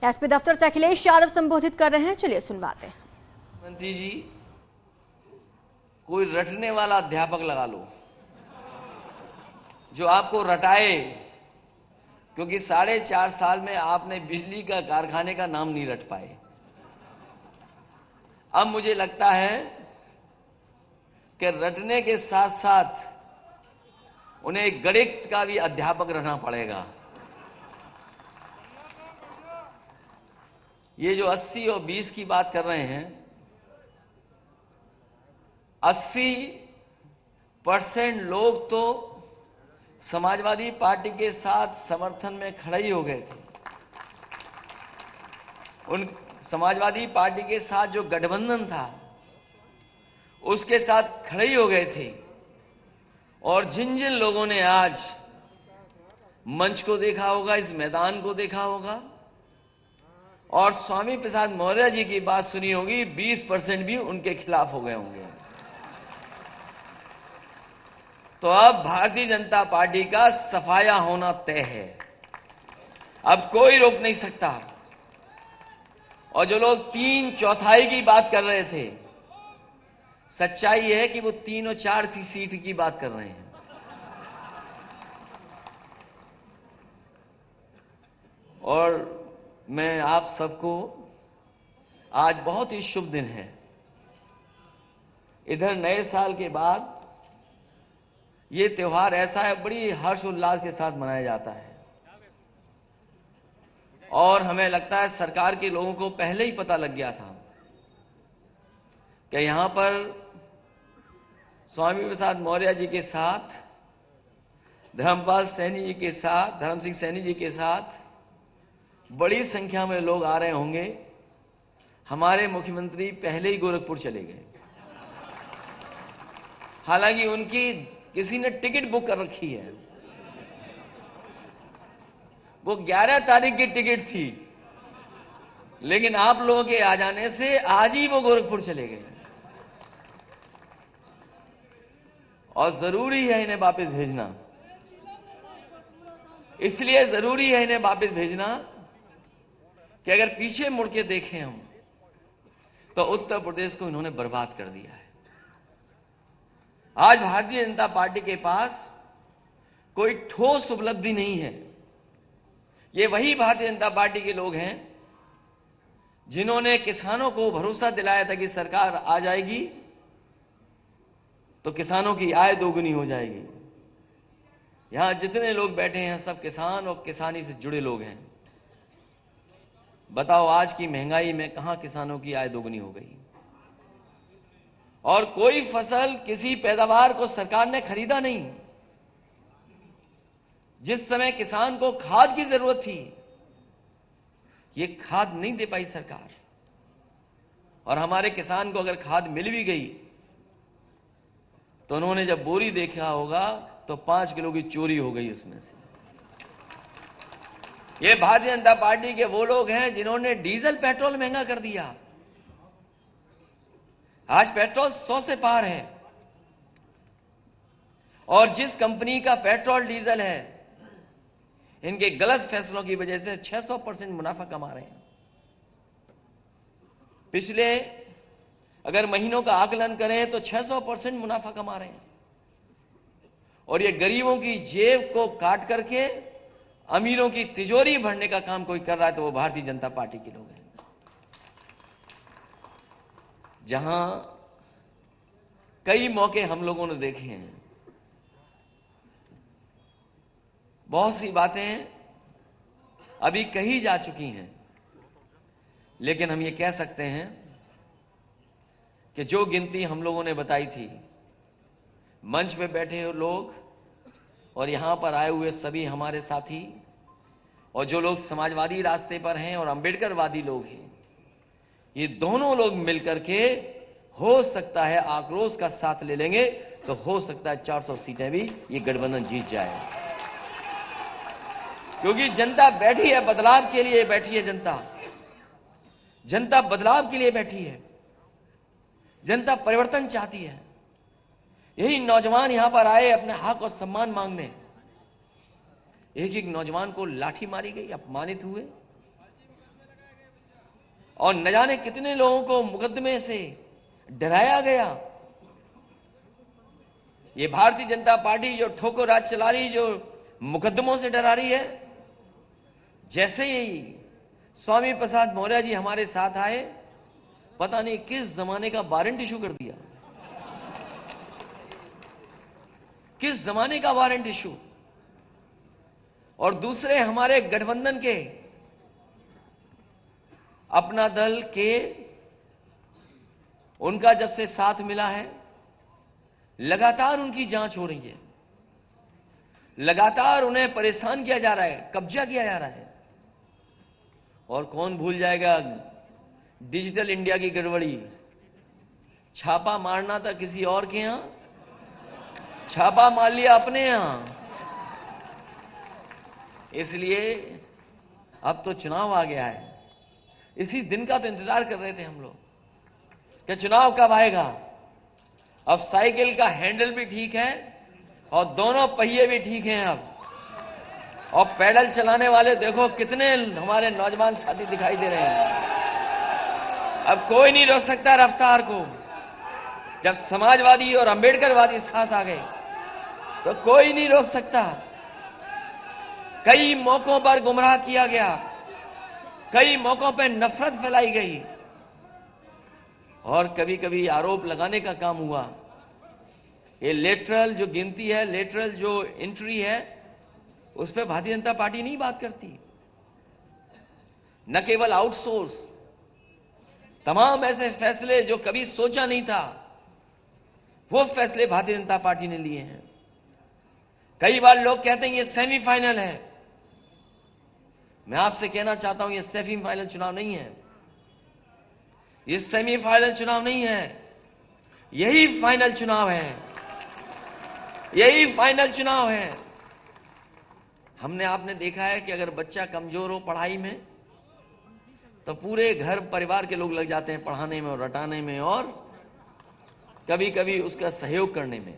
SP दफ्तर से अखिलेश यादव संबोधित कर रहे हैं, चलिए सुनवाते हैं। मंत्री जी, कोई रटने वाला अध्यापक लगा लो जो आपको रटाए, क्योंकि 4.5 साल में आपने बिजली का कारखाने का नाम नहीं रट पाए। अब मुझे लगता है कि रटने के साथ साथ उन्हें गणित का भी अध्यापक रहना पड़ेगा। ये जो 80 और 20 की बात कर रहे हैं, 80% लोग तो समाजवादी पार्टी के साथ समर्थन में खड़े ही हो गए थे। उन समाजवादी पार्टी के साथ जो गठबंधन था उसके साथ खड़े ही हो गए थे। और जिन जिन लोगों ने आज मंच को देखा होगा, इस मैदान को देखा होगा और स्वामी प्रसाद मौर्य जी की बात सुनी होगी, 20% भी उनके खिलाफ हो गए होंगे। तो अब भारतीय जनता पार्टी का सफाया होना तय है, अब कोई रोक नहीं सकता। और जो लोग 3/4 की बात कर रहे थे, सच्चाई है कि वो 3 और 4 सीट की बात कर रहे हैं। और मैं आप सबको, आज बहुत ही शुभ दिन है। इधर नए साल के बाद ये त्योहार ऐसा है, बड़ी हर्षोल्लास के साथ मनाया जाता है। और हमें लगता है सरकार के लोगों को पहले ही पता लग गया था कि यहां पर स्वामी प्रसाद मौर्य जी के साथ, धर्मपाल सैनी जी के साथ, धर्म सिंह सैनी जी के साथ बड़ी संख्या में लोग आ रहे होंगे। हमारे मुख्यमंत्री पहले ही गोरखपुर चले गए, हालांकि उनकी किसी ने टिकट बुक कर रखी है। वो 11 तारीख की टिकट थी, लेकिन आप लोगों के आ जाने से आज ही वो गोरखपुर चले गए। और जरूरी है इन्हें वापस भेजना, इसलिए जरूरी है इन्हें वापस भेजना कि अगर पीछे मुड़ के देखें हम, तो उत्तर प्रदेश को इन्होंने बर्बाद कर दिया है। आज भारतीय जनता पार्टी के पास कोई ठोस उपलब्धि नहीं है। ये वही भारतीय जनता पार्टी के लोग हैं जिन्होंने किसानों को भरोसा दिलाया था कि सरकार आ जाएगी तो किसानों की आय दोगुनी हो जाएगी। यहां जितने लोग बैठे हैं सब किसान और किसानी से जुड़े लोग हैं। बताओ, आज की महंगाई में कहां किसानों की आय दोगुनी हो गई? और कोई फसल, किसी पैदावार को सरकार ने खरीदा नहीं। जिस समय किसान को खाद की जरूरत थी, ये खाद नहीं दे पाई सरकार। और हमारे किसान को अगर खाद मिल भी गई तो उन्होंने जब बोरी देखा होगा तो 5 किलो की चोरी हो गई उसमें से। ये भारतीय जनता पार्टी के वो लोग हैं जिन्होंने डीजल पेट्रोल महंगा कर दिया। आज पेट्रोल 100 से पार है। और जिस कंपनी का पेट्रोल डीजल है, इनके गलत फैसलों की वजह से 600% मुनाफा कमा रहे हैं। पिछले अगर महीनों का आकलन करें तो 600% मुनाफा कमा रहे हैं। और ये गरीबों की जेब को काट करके अमीरों की तिजोरी भरने का काम कोई कर रहा है तो वो भारतीय जनता पार्टी के लोग हैं। जहां कई मौके हम लोगों ने देखे हैं, बहुत सी बातें अभी कही जा चुकी हैं, लेकिन हम ये कह सकते हैं कि जो गिनती हम लोगों ने बताई थी, मंच पे बैठे हुए लोग और यहां पर आए हुए सभी हमारे साथी और जो लोग समाजवादी रास्ते पर हैं और अंबेडकरवादी लोग हैं, ये दोनों लोग मिलकर के हो सकता है आक्रोश का साथ ले लेंगे तो हो सकता है 400 सीटें भी ये गठबंधन जीत जाए। क्योंकि जनता बैठी है, बदलाव के लिए बैठी है। जनता बदलाव के लिए बैठी है। जनता परिवर्तन चाहती है। यही नौजवान यहां पर आए अपने हक और सम्मान मांगने। एक एक नौजवान को लाठी मारी गई, अपमानित हुए। और न जाने कितने लोगों को मुकदमे से डराया गया। ये भारतीय जनता पार्टी जो ठोकर राज चला रही, जो मुकदमों से डरा रही है, जैसे ही स्वामी प्रसाद मौर्य जी हमारे साथ आए, पता नहीं किस जमाने का वारंट इशू कर दिया, किस जमाने का वारंट इशू। और दूसरे हमारे गठबंधन के अपना दल के, उनका जब से साथ मिला है, लगातार उनकी जांच हो रही है, लगातार उन्हें परेशान किया जा रहा है, कब्जा किया जा रहा है। और कौन भूल जाएगा डिजिटल इंडिया की गड़बड़ी। छापा मारना था किसी और के यहां, छापा मार लिया अपने यहां। इसलिए अब तो चुनाव आ गया है, इसी दिन का तो इंतजार कर रहे थे हम लोग कि चुनाव कब आएगा। अब साइकिल का हैंडल भी ठीक है और दोनों पहिए भी ठीक हैं अब, और पैडल चलाने वाले देखो कितने हमारे नौजवान साथी दिखाई दे रहे हैं। अब कोई नहीं रोक सकता रफ्तार को। जब समाजवादी और अंबेडकरवादी साथ आ गए तो कोई नहीं रोक सकता। कई मौकों पर गुमराह किया गया, कई मौकों पर नफरत फैलाई गई, और कभी कभी आरोप लगाने का काम हुआ। ये लेटरल जो गिनती है, लेटरल जो एंट्री है, उस पर भारतीय जनता पार्टी नहीं बात करती। न केवल आउटसोर्स, तमाम ऐसे फैसले जो कभी सोचा नहीं था, वो फैसले भारतीय जनता पार्टी ने लिए हैं। कई बार लोग कहते हैं ये सेमीफाइनल है। मैं आपसे कहना चाहता हूं ये सेमीफाइनल चुनाव नहीं है, ये सेमीफाइनल चुनाव नहीं है, यही फाइनल चुनाव है, यही फाइनल चुनाव है। हमने आपने देखा है कि अगर बच्चा कमजोर हो पढ़ाई में तो पूरे घर परिवार के लोग लग जाते हैं पढ़ाने में और रटाने में, और कभी कभी उसका सहयोग करने में।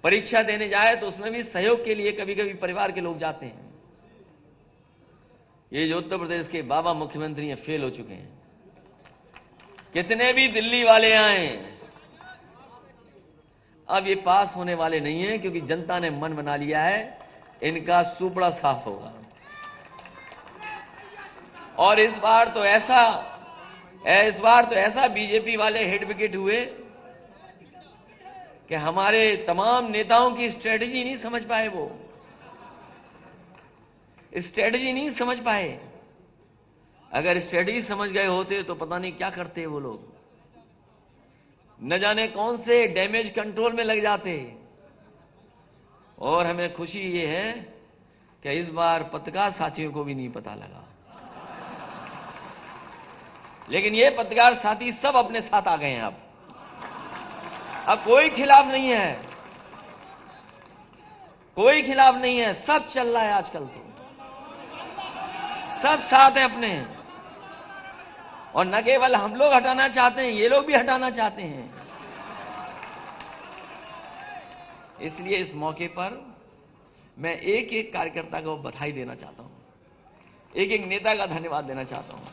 परीक्षा देने जाए तो उसमें भी सहयोग के लिए कभी कभी परिवार के लोग जाते हैं। ये जो उत्तर प्रदेश के बाबा मुख्यमंत्री हैं, फेल हो चुके हैं। कितने भी दिल्ली वाले आए, अब ये पास होने वाले नहीं हैं, क्योंकि जनता ने मन बना लिया है इनका सुपड़ा साफ होगा। और इस बार तो ऐसा बीजेपी वाले हिट विकेट हुए कि हमारे तमाम नेताओं की स्ट्रेटजी नहीं समझ पाए, वो स्ट्रेटजी नहीं समझ पाए। अगर स्ट्रेटजी समझ गए होते तो पता नहीं क्या करते वो लोग, न जाने कौन से डैमेज कंट्रोल में लग जाते। और हमें खुशी ये है कि इस बार पत्रकार साथियों को भी नहीं पता लगा, लेकिन ये पत्रकार साथी सब अपने साथ आ गए हैं। अब कोई खिलाफ नहीं है, कोई खिलाफ नहीं है, सब चल रहा है आजकल, तो सब साथ हैं अपने। और न केवल हम लोग हटाना चाहते हैं, ये लोग भी हटाना चाहते हैं। इसलिए इस मौके पर मैं एक एक कार्यकर्ता को बधाई देना चाहता हूं, एक एक नेता का धन्यवाद देना चाहता हूं।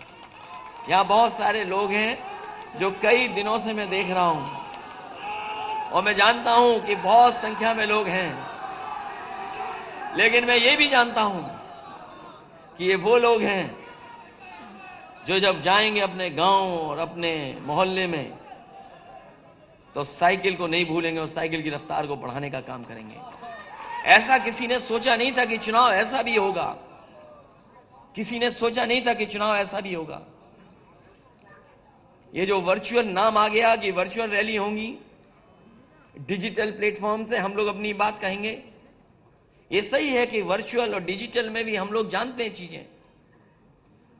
यहां बहुत सारे लोग हैं जो कई दिनों से मैं देख रहा हूं, और मैं जानता हूं कि बहुत संख्या में लोग हैं, लेकिन मैं ये भी जानता हूं कि ये वो लोग हैं जो जब जाएंगे अपने गांव और अपने मोहल्ले में तो साइकिल को नहीं भूलेंगे और साइकिल की रफ्तार को बढ़ाने का काम करेंगे। ऐसा किसी ने सोचा नहीं था कि चुनाव ऐसा भी होगा, किसी ने सोचा नहीं था कि चुनाव ऐसा भी होगा। ये जो वर्चुअल नाम आ गया कि वर्चुअल रैली होंगी, डिजिटल प्लेटफॉर्म से हम लोग अपनी बात कहेंगे, ये सही है कि वर्चुअल और डिजिटल में भी हम लोग जानते हैं चीजें,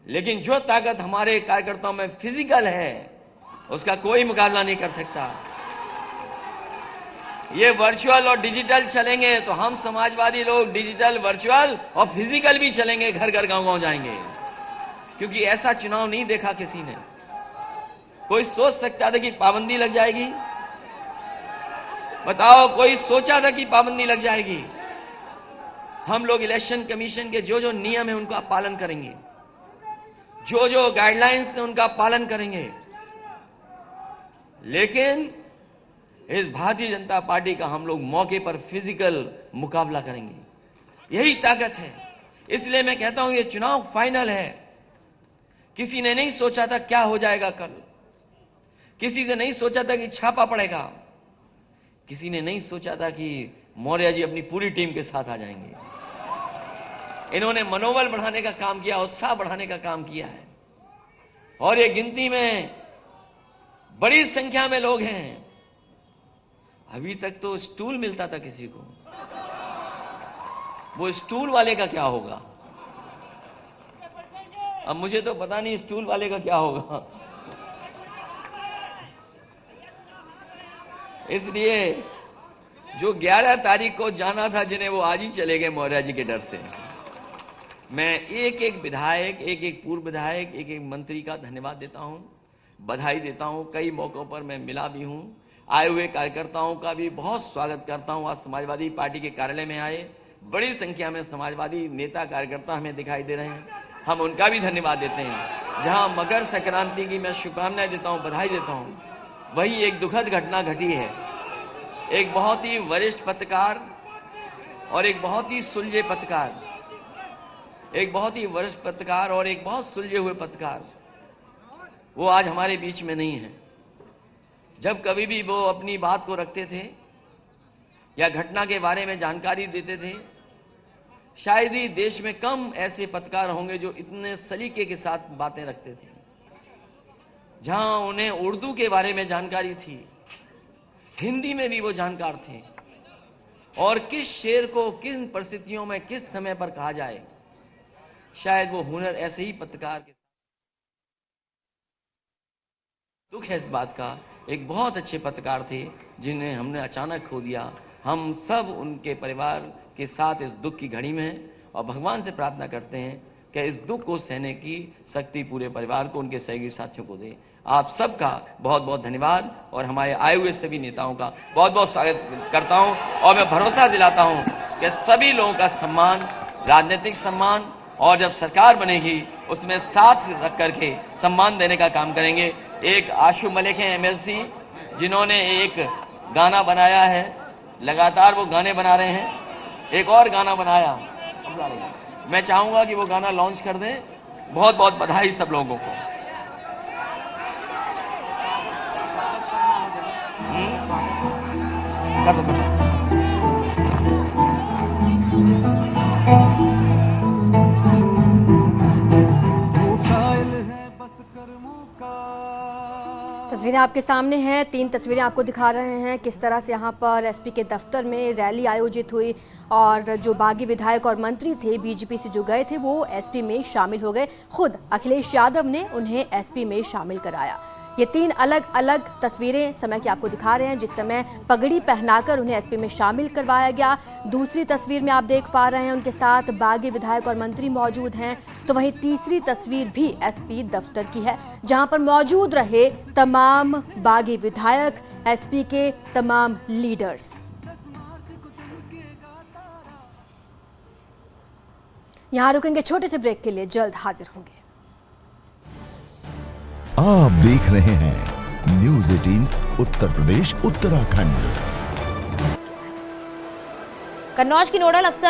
लेकिन जो ताकत हमारे कार्यकर्ताओं में फिजिकल है उसका कोई मुकाबला नहीं कर सकता। ये वर्चुअल और डिजिटल चलेंगे तो हम समाजवादी लोग डिजिटल, वर्चुअल और फिजिकल भी चलेंगे, घर घर गांव गांव जाएंगे, क्योंकि ऐसा चुनाव नहीं देखा किसी ने। कोई सोच सकता था कि पाबंदी लग जाएगी? बताओ, कोई सोचा था कि पाबंदी लग जाएगी? हम लोग इलेक्शन कमीशन के जो जो नियम है उनका पालन करेंगे, जो जो गाइडलाइंस है उनका पालन करेंगे, लेकिन इस भारतीय जनता पार्टी का हम लोग मौके पर फिजिकल मुकाबला करेंगे। यही ताकत है। इसलिए मैं कहता हूं ये चुनाव फाइनल है। किसी ने नहीं सोचा था क्या हो जाएगा कल, किसी ने नहीं सोचा था कि छापा पड़ेगा, किसी ने नहीं सोचा था कि मौर्य जी अपनी पूरी टीम के साथ आ जाएंगे। इन्होंने मनोबल बढ़ाने का काम किया, उत्साह बढ़ाने का काम किया है। और ये गिनती में बड़ी संख्या में लोग हैं। अभी तक तो स्टूल मिलता था किसी को, वो स्टूल वाले का क्या होगा? अब मुझे तो पता नहीं स्टूल वाले का क्या होगा। इसलिए जो 11 तारीख को जाना था जिन्हें, वो आज ही चले गए मौर्य जी के डर से। मैं एक एक विधायक, एक एक पूर्व विधायक, एक एक मंत्री का धन्यवाद देता हूं, बधाई देता हूं। कई मौकों पर मैं मिला भी हूं। आए हुए कार्यकर्ताओं का भी बहुत स्वागत करता हूं। आज समाजवादी पार्टी के कार्यालय में आए बड़ी संख्या में समाजवादी नेता कार्यकर्ता हमें दिखाई दे रहे हैं, हम उनका भी धन्यवाद देते हैं। जहां मकर संक्रांति की मैं शुभकामनाएं देता हूं, बधाई देता हूं, वही एक दुखद घटना घटी है। एक बहुत ही वरिष्ठ पत्रकार और एक बहुत ही सुलझे पत्रकार, एक बहुत ही वरिष्ठ पत्रकार और एक बहुत सुलझे हुए पत्रकार, वो आज हमारे बीच में नहीं है। जब कभी भी वो अपनी बात को रखते थे या घटना के बारे में जानकारी देते थे, शायद ही देश में कम ऐसे पत्रकार होंगे जो इतने सलीके के साथ बातें रखते थे। जहां उन्हें उर्दू के बारे में जानकारी थी, हिंदी में भी वो जानकार थे, और किस शेर को किन परिस्थितियों में किस समय पर कहा जाए, शायद वो हुनर ऐसे ही पत्रकार के। दुख है इस बात का, एक बहुत अच्छे पत्रकार थे जिन्हें हमने अचानक खो दिया। हम सब उनके परिवार के साथ इस दुख की घड़ी में हैं और भगवान से प्रार्थना करते हैं कि इस दुख को सहने की शक्ति पूरे परिवार को, उनके सहयोगी साथियों को दे। आप सबका बहुत बहुत धन्यवाद और हमारे आए हुए सभी नेताओं का बहुत बहुत स्वागत करता हूं। और मैं भरोसा दिलाता हूं कि सभी लोगों का सम्मान, राजनीतिक सम्मान, और जब सरकार बनेगी उसमें साथ रख करके सम्मान देने का काम करेंगे। एक आशु मलिक हैं एमएलसी, जिन्होंने एक गाना बनाया है, लगातार वो गाने बना रहे हैं। एक और गाना बनाया, मैं चाहूंगा कि वो गाना लॉन्च कर दें। बहुत बहुत बधाई सब लोगों को। कर दो। तस्वीरें आपके सामने हैं, 3 तस्वीरें आपको दिखा रहे हैं किस तरह से यहाँ पर एसपी के दफ्तर में रैली आयोजित हुई और जो बागी विधायक और मंत्री थे बीजेपी से जो गए थे वो एसपी में शामिल हो गए। खुद अखिलेश यादव ने उन्हें एसपी में शामिल कराया। ये 3 अलग अलग तस्वीरें समय की आपको दिखा रहे हैं, जिस समय पगड़ी पहनाकर उन्हें एसपी में शामिल करवाया गया। दूसरी तस्वीर में आप देख पा रहे हैं उनके साथ बागी विधायक और मंत्री मौजूद हैं। तो वहीं तीसरी तस्वीर भी एसपी दफ्तर की है, जहां पर मौजूद रहे तमाम बागी विधायक, एसपी के तमाम लीडर्स। यहां रुकेंगे छोटे से ब्रेक के लिए, जल्द हाजिर होंगे। आप देख रहे हैं न्यूज़ 18 उत्तर प्रदेश उत्तराखंड। कन्नौज की नोडल अफसर